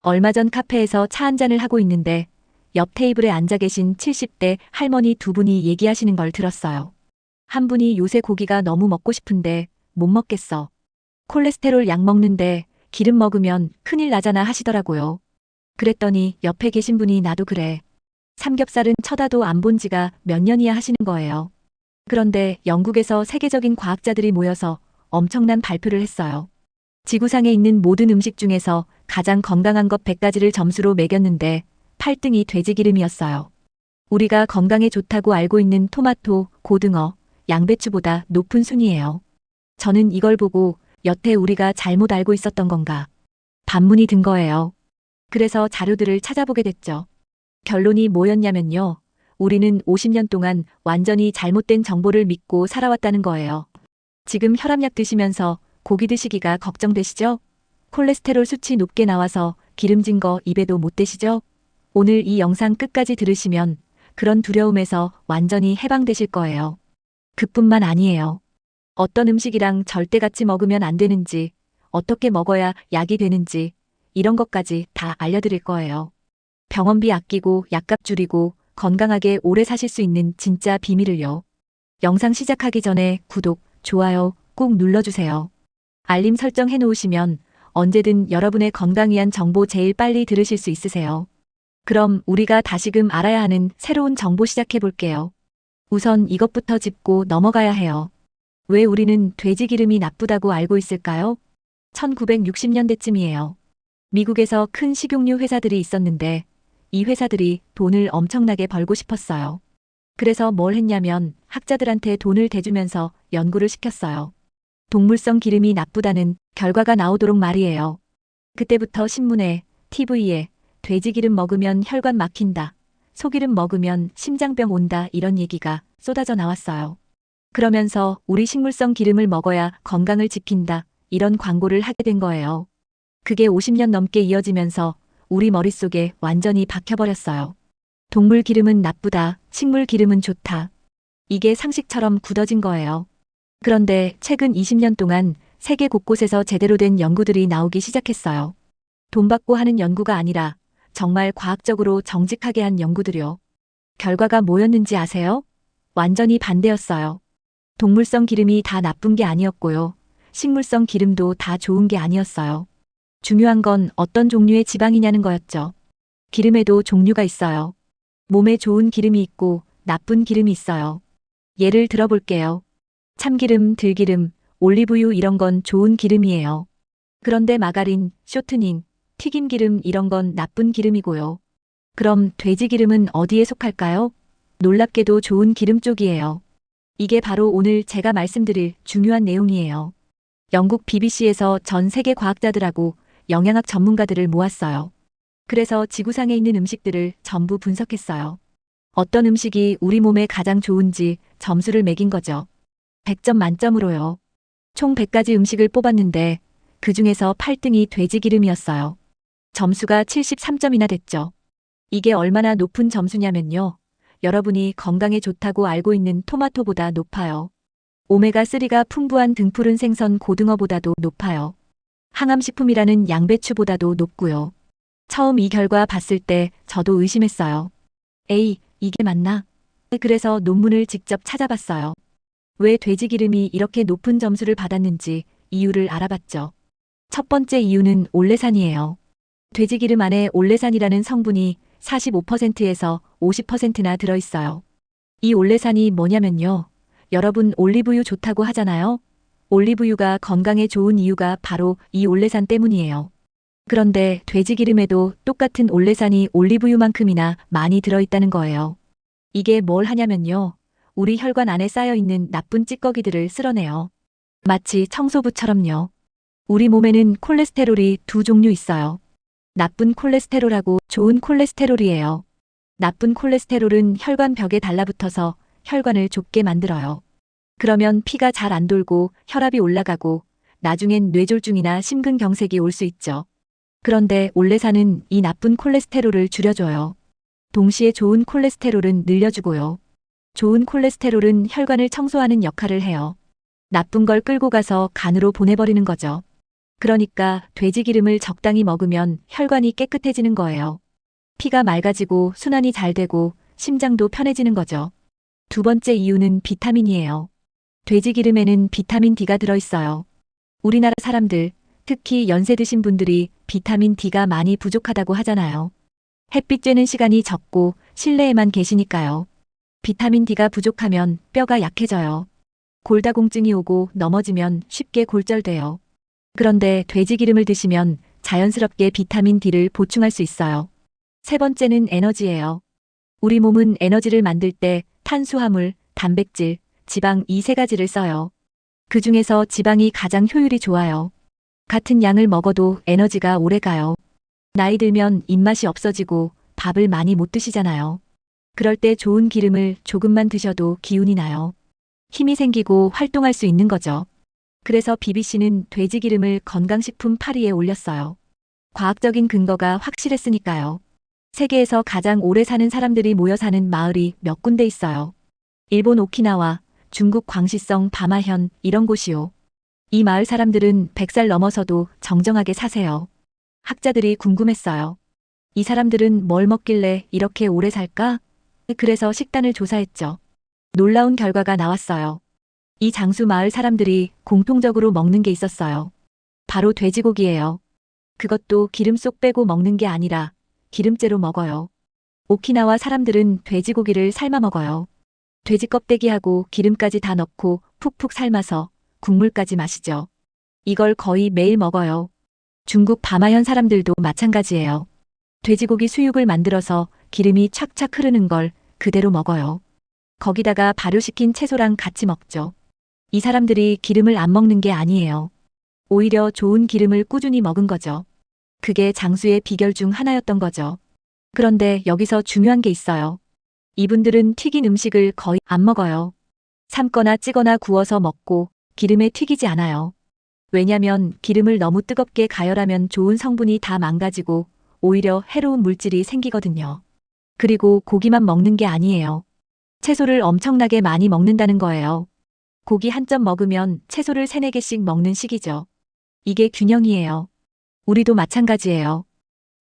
얼마 전 카페에서 차 한잔을 하고 있는데 옆 테이블에 앉아 계신 70대 할머니 두 분이 얘기하시는 걸 들었어요. 한 분이 요새 고기가 너무 먹고 싶은데 못 먹겠어. 콜레스테롤 약 먹는데 기름 먹으면 큰일 나잖아 하시더라고요. 그랬더니 옆에 계신 분이 나도 그래. 삼겹살은 쳐다도 안 본 지가 몇 년이야 하시는 거예요. 그런데 영국에서 세계적인 과학자들이 모여서 엄청난 발표를 했어요. 지구상에 있는 모든 음식 중에서 가장 건강한 것 100가지를 점수로 매겼는데 8등이 돼지기름이었어요. 우리가 건강에 좋다고 알고 있는 토마토, 고등어, 양배추보다 높은 순위예요. 저는 이걸 보고 여태 우리가 잘못 알고 있었던 건가 반문이 든 거예요. 그래서 자료들을 찾아보게 됐죠. 결론이 뭐였냐면요. 우리는 50년 동안 완전히 잘못된 정보를 믿고 살아왔다는 거예요. 지금 혈압약 드시면서 고기 드시기가 걱정되시죠? 콜레스테롤 수치 높게 나와서 기름진 거 입에도 못 대시죠? 오늘 이 영상 끝까지 들으시면 그런 두려움에서 완전히 해방되실 거예요. 그뿐만 아니에요. 어떤 음식이랑 절대 같이 먹으면 안 되는지, 어떻게 먹어야 약이 되는지, 이런 것까지 다 알려드릴 거예요. 병원비 아끼고 약값 줄이고 건강하게 오래 사실 수 있는 진짜 비밀을요. 영상 시작하기 전에 구독, 좋아요 꼭 눌러주세요. 알림 설정 해놓으시면 언제든 여러분의 건강 위한 정보 제일 빨리 들으실 수 있으세요. 그럼 우리가 다시금 알아야 하는 새로운 정보 시작해 볼게요. 우선 이것부터 짚고 넘어가야 해요. 왜 우리는 돼지기름이 나쁘다고 알고 있을까요? 1960년대쯤이에요. 미국에서 큰 식용유 회사들이 있었는데 이 회사들이 돈을 엄청나게 벌고 싶었어요. 그래서 뭘 했냐면 학자들한테 돈을 대주면서 연구를 시켰어요. 동물성 기름이 나쁘다는 결과가 나오도록 말이에요. 그때부터 신문에, TV에 돼지기름 먹으면 혈관 막힌다, 소기름 먹으면 심장병 온다 이런 얘기가 쏟아져 나왔어요. 그러면서 우리 식물성 기름을 먹어야 건강을 지킨다 이런 광고를 하게 된 거예요. 그게 50년 넘게 이어지면서 우리 머릿속에 완전히 박혀버렸어요. 동물 기름은 나쁘다, 식물 기름은 좋다. 이게 상식처럼 굳어진 거예요. 그런데 최근 20년 동안 세계 곳곳에서 제대로 된 연구들이 나오기 시작했어요. 돈 받고 하는 연구가 아니라 정말 과학적으로 정직하게 한 연구들이요. 결과가 뭐였는지 아세요? 완전히 반대였어요. 동물성 기름이 다 나쁜 게 아니었고요. 식물성 기름도 다 좋은 게 아니었어요. 중요한 건 어떤 종류의 지방이냐는 거였죠. 기름에도 종류가 있어요. 몸에 좋은 기름이 있고 나쁜 기름이 있어요. 예를 들어볼게요. 참기름, 들기름, 올리브유 이런 건 좋은 기름이에요. 그런데 마가린, 쇼트닝, 튀김기름 이런 건 나쁜 기름이고요. 그럼 돼지기름은 어디에 속할까요? 놀랍게도 좋은 기름 쪽이에요. 이게 바로 오늘 제가 말씀드릴 중요한 내용이에요. 영국 BBC에서 전 세계 과학자들하고 영양학 전문가들을 모았어요. 그래서 지구상에 있는 음식들을 전부 분석했어요. 어떤 음식이 우리 몸에 가장 좋은지 점수를 매긴 거죠. 100점 만점으로요. 총 100가지 음식을 뽑았는데 그 중에서 8등이 돼지기름이었어요. 점수가 73점이나 됐죠. 이게 얼마나 높은 점수냐면요. 여러분이 건강에 좋다고 알고 있는 토마토보다 높아요. 오메가3가 풍부한 등푸른 생선 고등어보다도 높아요. 항암식품이라는 양배추보다도 높고요. 처음 이 결과 봤을 때 저도 의심했어요. 에이, 이게 맞나? 그래서 논문을 직접 찾아봤어요. 왜 돼지기름이 이렇게 높은 점수를 받았는지 이유를 알아봤죠. 첫 번째 이유는 올레산이에요. 돼지기름 안에 올레산이라는 성분이 45%에서 50%나 들어있어요. 이 올레산이 뭐냐면요. 여러분 올리브유 좋다고 하잖아요. 올리브유가 건강에 좋은 이유가 바로 이 올레산 때문이에요. 그런데 돼지기름에도 똑같은 올레산이 올리브유만큼이나 많이 들어있다는 거예요. 이게 뭘 하냐면요. 우리 혈관 안에 쌓여있는 나쁜 찌꺼기들을 쓸어내요. 마치 청소부처럼요. 우리 몸에는 콜레스테롤이 두 종류 있어요. 나쁜 콜레스테롤하고 좋은 콜레스테롤이에요. 나쁜 콜레스테롤은 혈관 벽에 달라붙어서 혈관을 좁게 만들어요. 그러면 피가 잘 안 돌고 혈압이 올라가고 나중엔 뇌졸중이나 심근경색이 올 수 있죠. 그런데 올레산은 이 나쁜 콜레스테롤을 줄여줘요. 동시에 좋은 콜레스테롤은 늘려주고요. 좋은 콜레스테롤은 혈관을 청소하는 역할을 해요. 나쁜 걸 끌고 가서 간으로 보내버리는 거죠. 그러니까 돼지 기름을 적당히 먹으면 혈관이 깨끗해지는 거예요. 피가 맑아지고 순환이 잘 되고 심장도 편해지는 거죠. 두 번째 이유는 비타민이에요. 돼지 기름에는 비타민 D가 들어있어요. 우리나라 사람들, 특히 연세 드신 분들이 비타민 D가 많이 부족하다고 하잖아요. 햇빛 쬐는 시간이 적고 실내에만 계시니까요. 비타민 D가 부족하면 뼈가 약해져요. 골다공증이 오고 넘어지면 쉽게 골절돼요. 그런데 돼지 기름을 드시면 자연스럽게 비타민 D를 보충할 수 있어요. 세 번째는 에너지예요. 우리 몸은 에너지를 만들 때 탄수화물, 단백질, 지방 이 세 가지를 써요. 그 중에서 지방이 가장 효율이 좋아요. 같은 양을 먹어도 에너지가 오래 가요. 나이 들면 입맛이 없어지고 밥을 많이 못 드시잖아요. 그럴 때 좋은 기름을 조금만 드셔도 기운이 나요. 힘이 생기고 활동할 수 있는 거죠. 그래서 BBC는 돼지 기름을 건강식품 8위에 올렸어요. 과학적인 근거가 확실했으니까요. 세계에서 가장 오래 사는 사람들이 모여 사는 마을이 몇 군데 있어요. 일본 오키나와, 중국 광시성 바마현 이런 곳이요. 이 마을 사람들은 100살 넘어서도 정정하게 사세요. 학자들이 궁금했어요. 이 사람들은 뭘 먹길래 이렇게 오래 살까? 그래서 식단을 조사했죠. 놀라운 결과가 나왔어요. 이 장수 마을 사람들이 공통적으로 먹는 게 있었어요. 바로 돼지고기예요. 그것도 기름 쏙 빼고 먹는 게 아니라 기름째로 먹어요. 오키나와 사람들은 돼지고기를 삶아 먹어요. 돼지 껍데기하고 기름까지 다 넣고 푹푹 삶아서 국물까지 마시죠. 이걸 거의 매일 먹어요. 중국 바마현 사람들도 마찬가지예요. 돼지고기 수육을 만들어서 기름이 착착 흐르는 걸 그대로 먹어요. 거기다가 발효시킨 채소랑 같이 먹죠. 이 사람들이 기름을 안 먹는 게 아니에요. 오히려 좋은 기름을 꾸준히 먹은 거죠. 그게 장수의 비결 중 하나였던 거죠. 그런데 여기서 중요한 게 있어요. 이분들은 튀긴 음식을 거의 안 먹어요. 삶거나 찌거나 구워서 먹고 기름에 튀기지 않아요. 왜냐면 기름을 너무 뜨겁게 가열하면 좋은 성분이 다 망가지고 오히려 해로운 물질이 생기거든요. 그리고 고기만 먹는 게 아니에요. 채소를 엄청나게 많이 먹는다는 거예요. 고기 한 점 먹으면 채소를 3, 4개씩 먹는 식이죠. 이게 균형이에요. 우리도 마찬가지예요.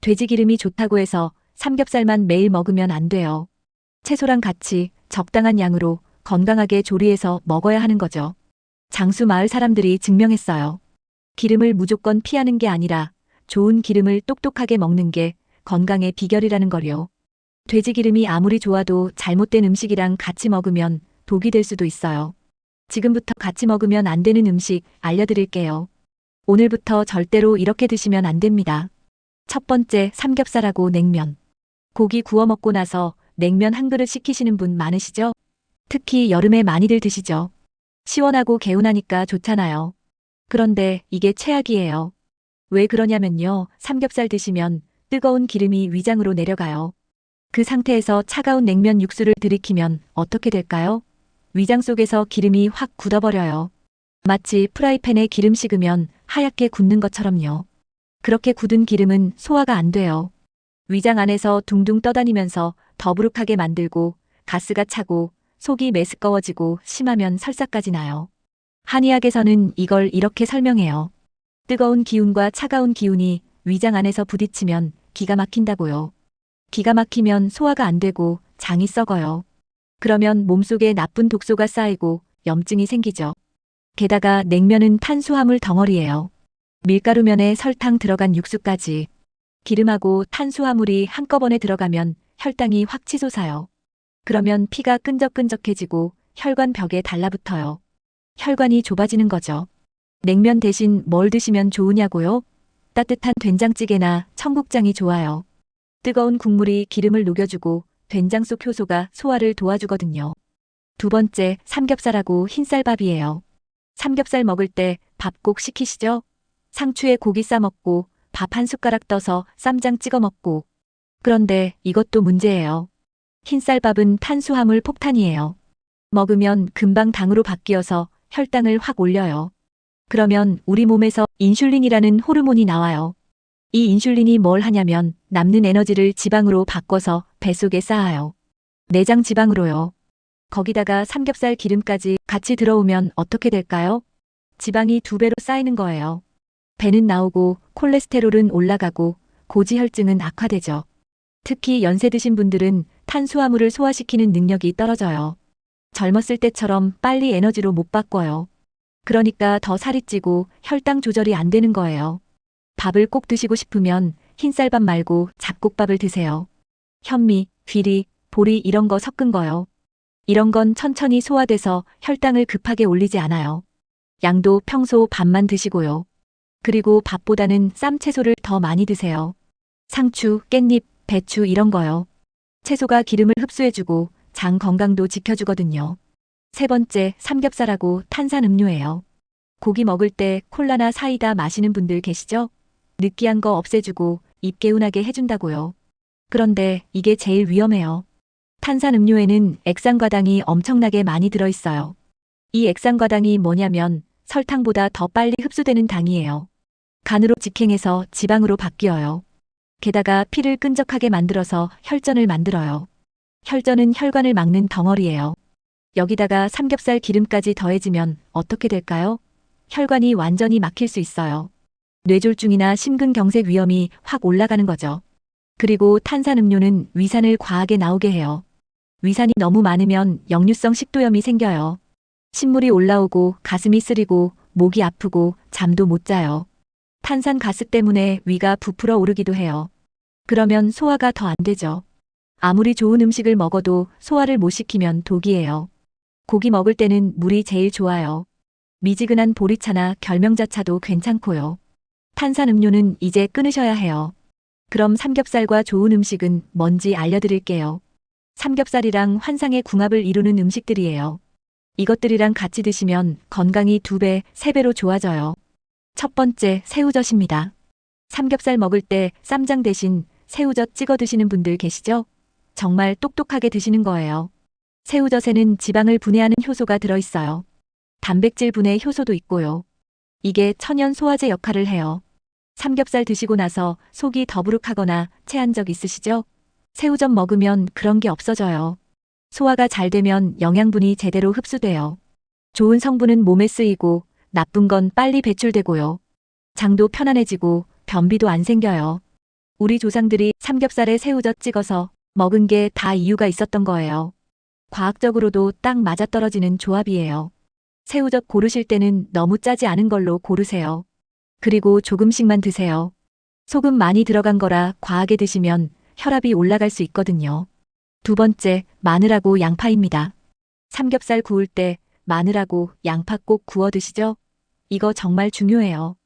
돼지 기름이 좋다고 해서 삼겹살만 매일 먹으면 안 돼요. 채소랑 같이 적당한 양으로 건강하게 조리해서 먹어야 하는 거죠. 장수 마을 사람들이 증명했어요. 기름을 무조건 피하는 게 아니라 좋은 기름을 똑똑하게 먹는 게 건강의 비결이라는 거요. 돼지 기름이 아무리 좋아도 잘못된 음식이랑 같이 먹으면 독이 될 수도 있어요. 지금부터 같이 먹으면 안 되는 음식 알려드릴게요. 오늘부터 절대로 이렇게 드시면 안 됩니다. 첫 번째, 삼겹살하고 냉면. 고기 구워 먹고 나서 냉면 한 그릇 시키시는 분 많으시죠? 특히 여름에 많이들 드시죠? 시원하고 개운하니까 좋잖아요. 그런데 이게 최악이에요. 왜 그러냐면요. 삼겹살 드시면 뜨거운 기름이 위장으로 내려가요. 그 상태에서 차가운 냉면 육수를 들이키면 어떻게 될까요? 위장 속에서 기름이 확 굳어버려요. 마치 프라이팬에 기름 식으면 하얗게 굳는 것처럼요. 그렇게 굳은 기름은 소화가 안 돼요. 위장 안에서 둥둥 떠다니면서 더부룩하게 만들고 가스가 차고 속이 메스꺼워지고 심하면 설사까지 나요. 한의학에서는 이걸 이렇게 설명해요. 뜨거운 기운과 차가운 기운이 위장 안에서 부딪히면 기가 막힌다고요. 기가 막히면 소화가 안 되고 장이 썩어요. 그러면 몸속에 나쁜 독소가 쌓이고 염증이 생기죠. 게다가 냉면은 탄수화물 덩어리예요. 밀가루면에 설탕 들어간 육수까지. 기름하고 탄수화물이 한꺼번에 들어가면 혈당이 확 치솟아요. 그러면 피가 끈적끈적해지고 혈관 벽에 달라붙어요. 혈관이 좁아지는 거죠. 냉면 대신 뭘 드시면 좋으냐고요? 따뜻한 된장찌개나 청국장이 좋아요. 뜨거운 국물이 기름을 녹여주고 된장 속 효소가 소화를 도와주거든요. 두 번째, 삼겹살하고 흰쌀밥이에요. 삼겹살 먹을 때 밥 꼭 시키시죠? 상추에 고기 싸 먹고 밥 한 숟가락 떠서 쌈장 찍어 먹고. 그런데 이것도 문제예요. 흰쌀밥은 탄수화물 폭탄이에요. 먹으면 금방 당으로 바뀌어서 혈당을 확 올려요. 그러면 우리 몸에서 인슐린이라는 호르몬이 나와요. 이 인슐린이 뭘 하냐면 남는 에너지를 지방으로 바꿔서 배 속에 쌓아요. 내장 지방으로요. 거기다가 삼겹살 기름까지 같이 들어오면 어떻게 될까요? 지방이 2배로 쌓이는 거예요. 배는 나오고 콜레스테롤은 올라가고 고지혈증은 악화되죠. 특히 연세 드신 분들은 탄수화물을 소화시키는 능력이 떨어져요. 젊었을 때처럼 빨리 에너지로 못 바꿔요. 그러니까 더 살이 찌고 혈당 조절이 안 되는 거예요. 밥을 꼭 드시고 싶으면 흰쌀밥 말고 잡곡밥을 드세요. 현미, 귀리, 보리 이런 거 섞은 거요. 이런 건 천천히 소화돼서 혈당을 급하게 올리지 않아요. 양도 평소 밥만 드시고요. 그리고 밥보다는 쌈 채소를 더 많이 드세요. 상추, 깻잎, 배추 이런 거요. 채소가 기름을 흡수해주고 장 건강도 지켜주거든요. 세 번째, 삼겹살하고 탄산음료예요. 고기 먹을 때 콜라나 사이다 마시는 분들 계시죠? 느끼한 거 없애주고 입 개운하게 해준다고요. 그런데 이게 제일 위험해요. 탄산음료에는 액상과당이 엄청나게 많이 들어있어요. 이 액상과당이 뭐냐면 설탕보다 더 빨리 흡수되는 당이에요. 간으로 직행해서 지방으로 바뀌어요. 게다가 피를 끈적하게 만들어서 혈전을 만들어요. 혈전은 혈관을 막는 덩어리예요. 여기다가 삼겹살 기름까지 더해지면 어떻게 될까요? 혈관이 완전히 막힐 수 있어요. 뇌졸중이나 심근경색 위험이 확 올라가는 거죠. 그리고 탄산음료는 위산을 과하게 나오게 해요. 위산이 너무 많으면 역류성 식도염이 생겨요. 신물이 올라오고 가슴이 쓰리고 목이 아프고 잠도 못 자요. 탄산가스 때문에 위가 부풀어 오르기도 해요. 그러면 소화가 더 안 되죠. 아무리 좋은 음식을 먹어도 소화를 못 시키면 독이에요. 고기 먹을 때는 물이 제일 좋아요. 미지근한 보리차나 결명자차도 괜찮고요. 탄산음료는 이제 끊으셔야 해요. 그럼 삼겹살과 좋은 음식은 뭔지 알려드릴게요. 삼겹살이랑 환상의 궁합을 이루는 음식들이에요. 이것들이랑 같이 드시면 건강이 2배, 3배로 좋아져요. 첫 번째, 새우젓입니다. 삼겹살 먹을 때 쌈장 대신 새우젓 찍어 드시는 분들 계시죠? 정말 똑똑하게 드시는 거예요. 새우젓에는 지방을 분해하는 효소가 들어있어요. 단백질 분해 효소도 있고요. 이게 천연 소화제 역할을 해요. 삼겹살 드시고 나서 속이 더부룩하거나 체한 적 있으시죠? 새우젓 먹으면 그런 게 없어져요. 소화가 잘 되면 영양분이 제대로 흡수돼요. 좋은 성분은 몸에 쓰이고 나쁜 건 빨리 배출되고요. 장도 편안해지고 변비도 안 생겨요. 우리 조상들이 삼겹살에 새우젓 찍어서 먹은 게 다 이유가 있었던 거예요. 과학적으로도 딱 맞아떨어지는 조합이에요. 새우젓 고르실 때는 너무 짜지 않은 걸로 고르세요. 그리고 조금씩만 드세요. 소금 많이 들어간 거라 과하게 드시면 혈압이 올라갈 수 있거든요. 두 번째, 마늘하고 양파입니다. 삼겹살 구울 때 마늘하고 양파 꼭 구워 드시죠? 이거 정말 중요해요.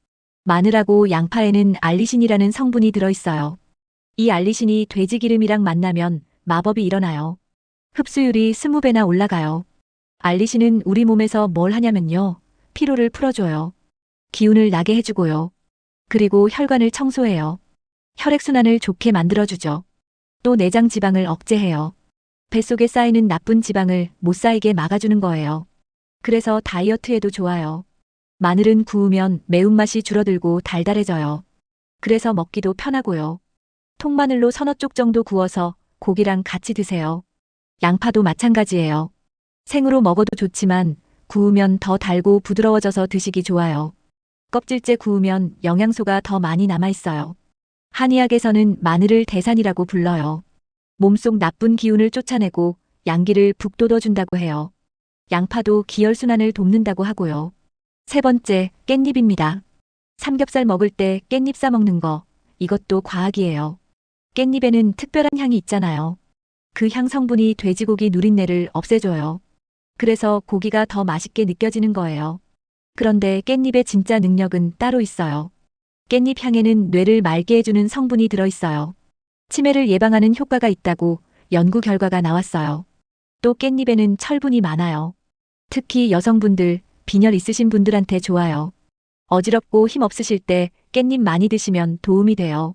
마늘하고 양파에는 알리신이라는 성분이 들어있어요. 이 알리신이 돼지 기름이랑 만나면 마법이 일어나요. 흡수율이 20배나 올라가요. 알리신은 우리 몸에서 뭘 하냐면요. 피로를 풀어줘요. 기운을 나게 해주고요. 그리고 혈관을 청소해요. 혈액순환을 좋게 만들어주죠. 또 내장 지방을 억제해요. 뱃속에 쌓이는 나쁜 지방을 못 쌓이게 막아주는 거예요. 그래서 다이어트에도 좋아요. 마늘은 구우면 매운맛이 줄어들고 달달해져요. 그래서 먹기도 편하고요. 통마늘로 서너 쪽 정도 구워서 고기랑 같이 드세요. 양파도 마찬가지예요. 생으로 먹어도 좋지만 구우면 더 달고 부드러워져서 드시기 좋아요. 껍질째 구우면 영양소가 더 많이 남아있어요. 한의학에서는 마늘을 대산이라고 불러요. 몸속 나쁜 기운을 쫓아내고 양기를 북돋워준다고 해요. 양파도 기혈순환을 돕는다고 하고요. 세 번째, 깻잎입니다. 삼겹살 먹을 때 깻잎 싸 먹는 거, 이것도 과학이에요. 깻잎에는 특별한 향이 있잖아요. 그 향 성분이 돼지고기 누린내를 없애줘요. 그래서 고기가 더 맛있게 느껴지는 거예요. 그런데 깻잎의 진짜 능력은 따로 있어요. 깻잎 향에는 뇌를 맑게 해주는 성분이 들어있어요. 치매를 예방하는 효과가 있다고 연구 결과가 나왔어요. 또 깻잎에는 철분이 많아요. 특히 여성분들, 빈혈 있으신 분들한테 좋아요. 어지럽고 힘 없으실 때 깻잎 많이 드시면 도움이 돼요.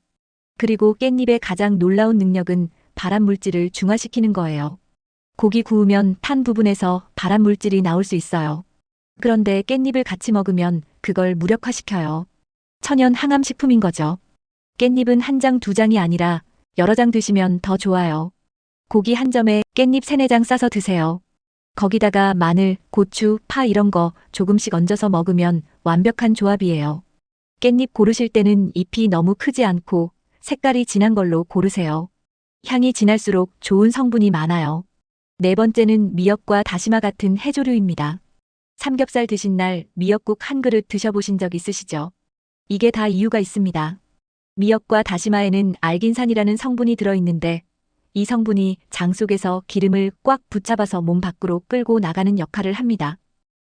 그리고 깻잎의 가장 놀라운 능력은 발암 물질을 중화시키는 거예요. 고기 구우면 탄 부분에서 발암 물질이 나올 수 있어요. 그런데 깻잎을 같이 먹으면 그걸 무력화시켜요. 천연 항암 식품인 거죠. 깻잎은 한 장, 두 장이 아니라 여러 장 드시면 더 좋아요. 고기 한 점에 깻잎 3, 4장 싸서 드세요. 거기다가 마늘, 고추, 파 이런 거 조금씩 얹어서 먹으면 완벽한 조합이에요. 깻잎 고르실 때는 잎이 너무 크지 않고 색깔이 진한 걸로 고르세요. 향이 진할수록 좋은 성분이 많아요. 네 번째는 미역과 다시마 같은 해조류입니다. 삼겹살 드신 날 미역국 한 그릇 드셔보신 적 있으시죠? 이게 다 이유가 있습니다. 미역과 다시마에는 알긴산이라는 성분이 들어있는데 이 성분이 장 속에서 기름을 꽉 붙잡아서 몸 밖으로 끌고 나가는 역할을 합니다.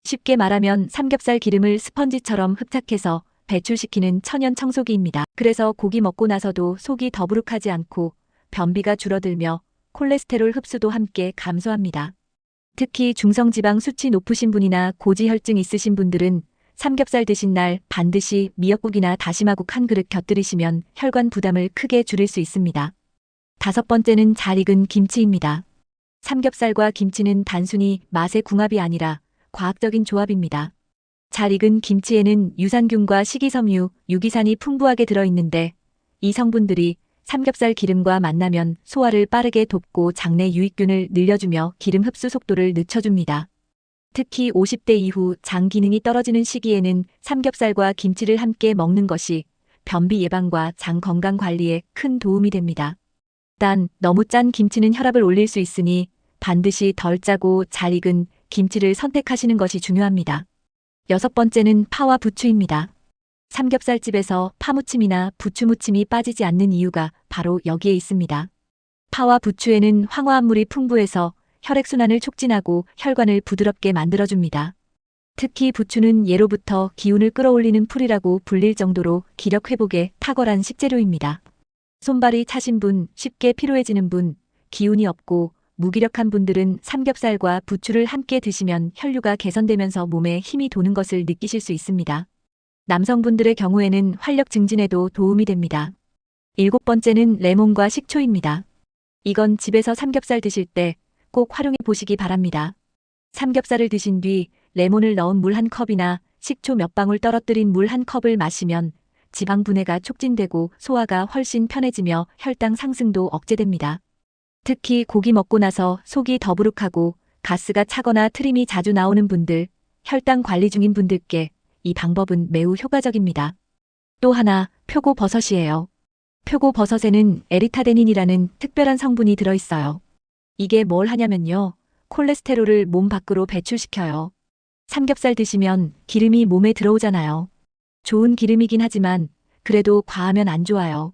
쉽게 말하면 삼겹살 기름을 스펀지처럼 흡착해서 배출시키는 천연 청소기입니다. 그래서 고기 먹고 나서도 속이 더부룩하지 않고 변비가 줄어들며 콜레스테롤 흡수도 함께 감소합니다. 특히 중성지방 수치 높으신 분이나 고지혈증 있으신 분들은 삼겹살 드신 날 반드시 미역국이나 다시마국 한 그릇 곁들이시면 혈관 부담을 크게 줄일 수 있습니다. 다섯 번째는 잘 익은 김치입니다. 삼겹살과 김치는 단순히 맛의 궁합이 아니라 과학적인 조합입니다. 잘 익은 김치에는 유산균과 식이섬유, 유기산이 풍부하게 들어있는데 이 성분들이 삼겹살 기름과 만나면 소화를 빠르게 돕고 장내 유익균을 늘려주며 기름 흡수 속도를 늦춰줍니다. 특히 50대 이후 장 기능이 떨어지는 시기에는 삼겹살과 김치를 함께 먹는 것이 변비 예방과 장 건강 관리에 큰 도움이 됩니다. 단, 너무 짠 김치는 혈압을 올릴 수 있으니 반드시 덜 짜고 잘 익은 김치를 선택하시는 것이 중요합니다. 여섯 번째는 파와 부추입니다. 삼겹살집에서 파무침이나 부추무침이 빠지지 않는 이유가 바로 여기에 있습니다. 파와 부추에는 황화합물이 풍부해서 혈액순환을 촉진하고 혈관을 부드럽게 만들어줍니다. 특히 부추는 예로부터 기운을 끌어올리는 풀이라고 불릴 정도로 기력 회복에 탁월한 식재료입니다. 손발이 차신 분, 쉽게 피로해지는 분, 기운이 없고 무기력한 분들은 삼겹살과 부추를 함께 드시면 혈류가 개선되면서 몸에 힘이 도는 것을 느끼실 수 있습니다. 남성분들의 경우에는 활력 증진에도 도움이 됩니다. 일곱 번째는 레몬과 식초입니다. 이건 집에서 삼겹살 드실 때 꼭 활용해 보시기 바랍니다. 삼겹살을 드신 뒤 레몬을 넣은 물 한 컵이나 식초 몇 방울 떨어뜨린 물 한 컵을 마시면 지방 분해가 촉진되고 소화가 훨씬 편해지며 혈당 상승도 억제됩니다. 특히 고기 먹고 나서 속이 더부룩하고 가스가 차거나 트림이 자주 나오는 분들, 혈당 관리 중인 분들께 이 방법은 매우 효과적입니다. 또 하나, 표고버섯이에요. 표고버섯에는 에리타데닌이라는 특별한 성분이 들어있어요. 이게 뭘 하냐면요. 콜레스테롤을 몸 밖으로 배출시켜요. 삼겹살 드시면 기름이 몸에 들어오잖아요. 좋은 기름이긴 하지만 그래도 과하면 안 좋아요.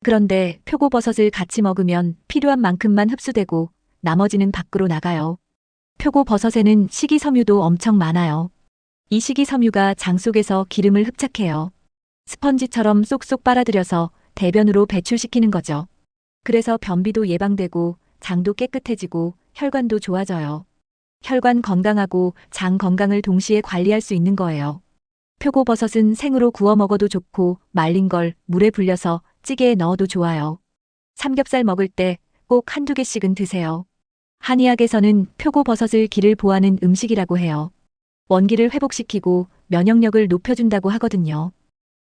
그런데 표고버섯을 같이 먹으면 필요한 만큼만 흡수되고 나머지는 밖으로 나가요. 표고버섯에는 식이섬유도 엄청 많아요. 이 식이섬유가 장 속에서 기름을 흡착해요. 스펀지처럼 쏙쏙 빨아들여서 대변으로 배출시키는 거죠. 그래서 변비도 예방되고 장도 깨끗해지고 혈관도 좋아져요. 혈관 건강하고 장 건강을 동시에 관리할 수 있는 거예요. 표고버섯은 생으로 구워 먹어도 좋고 말린 걸 물에 불려서 찌개에 넣어도 좋아요. 삼겹살 먹을 때 꼭 한두 개씩은 드세요. 한의학에서는 표고버섯을 기를 보하는 음식이라고 해요. 원기를 회복시키고 면역력을 높여준다고 하거든요.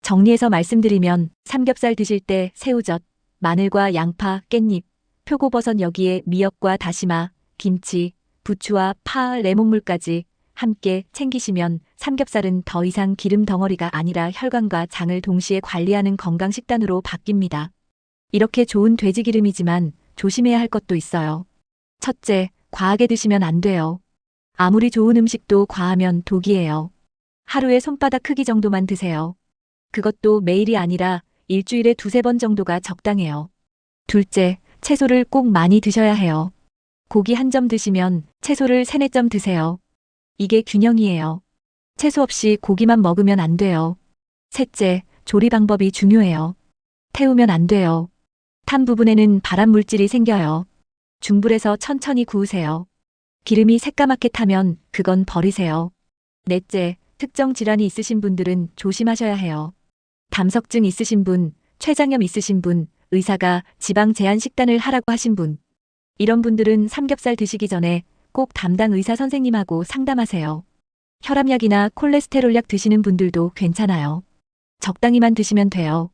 정리해서 말씀드리면 삼겹살 드실 때 새우젓, 마늘과 양파, 깻잎, 표고버섯 여기에 미역과 다시마, 김치, 부추와 파, 레몬물까지 함께 챙기시면 삼겹살은 더 이상 기름 덩어리가 아니라 혈관과 장을 동시에 관리하는 건강 식단으로 바뀝니다. 이렇게 좋은 돼지기름이지만 조심해야 할 것도 있어요. 첫째, 과하게 드시면 안 돼요. 아무리 좋은 음식도 과하면 독이에요. 하루에 손바닥 크기 정도만 드세요. 그것도 매일이 아니라 일주일에 두세 번 정도가 적당해요. 둘째, 채소를 꼭 많이 드셔야 해요. 고기 한 점 드시면 채소를 3-4점 드세요. 이게 균형이에요. 채소 없이 고기만 먹으면 안 돼요. 셋째, 조리 방법이 중요해요. 태우면 안 돼요. 탄 부분에는 발암 물질이 생겨요. 중불에서 천천히 구우세요. 기름이 새까맣게 타면 그건 버리세요. 넷째, 특정 질환이 있으신 분들은 조심하셔야 해요. 담석증 있으신 분, 췌장염 있으신 분, 의사가 지방 제한 식단을 하라고 하신 분. 이런 분들은 삼겹살 드시기 전에 꼭 담당 의사 선생님하고 상담하세요. 혈압약이나 콜레스테롤약 드시는 분들도 괜찮아요. 적당히만 드시면 돼요.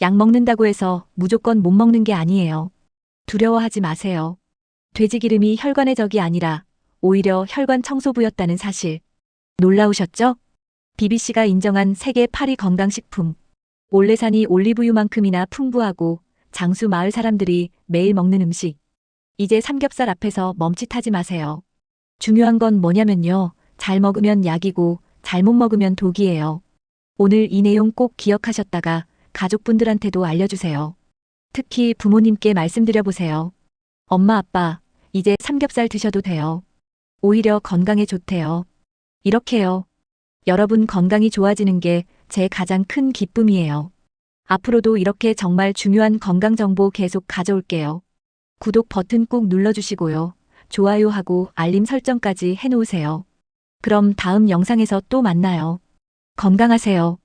약 먹는다고 해서 무조건 못 먹는 게 아니에요. 두려워하지 마세요. 돼지기름이 혈관의 적이 아니라 오히려 혈관 청소부였다는 사실. 놀라우셨죠? BBC가 인정한 세계 8위 건강식품. 올레산이 올리브유만큼이나 풍부하고 장수 마을 사람들이 매일 먹는 음식. 이제 삼겹살 앞에서 멈칫하지 마세요. 중요한 건 뭐냐면요. 잘 먹으면 약이고 잘못 먹으면 독이에요. 오늘 이 내용 꼭 기억하셨다가 가족분들한테도 알려주세요. 특히 부모님께 말씀드려보세요. 엄마, 아빠, 이제 삼겹살 드셔도 돼요. 오히려 건강에 좋대요. 이렇게요. 여러분 건강이 좋아지는 게 제 가장 큰 기쁨이에요. 앞으로도 이렇게 정말 중요한 건강 정보 계속 가져올게요. 구독 버튼 꾹 눌러주시고요. 좋아요하고 알림 설정까지 해놓으세요. 그럼 다음 영상에서 또 만나요. 건강하세요.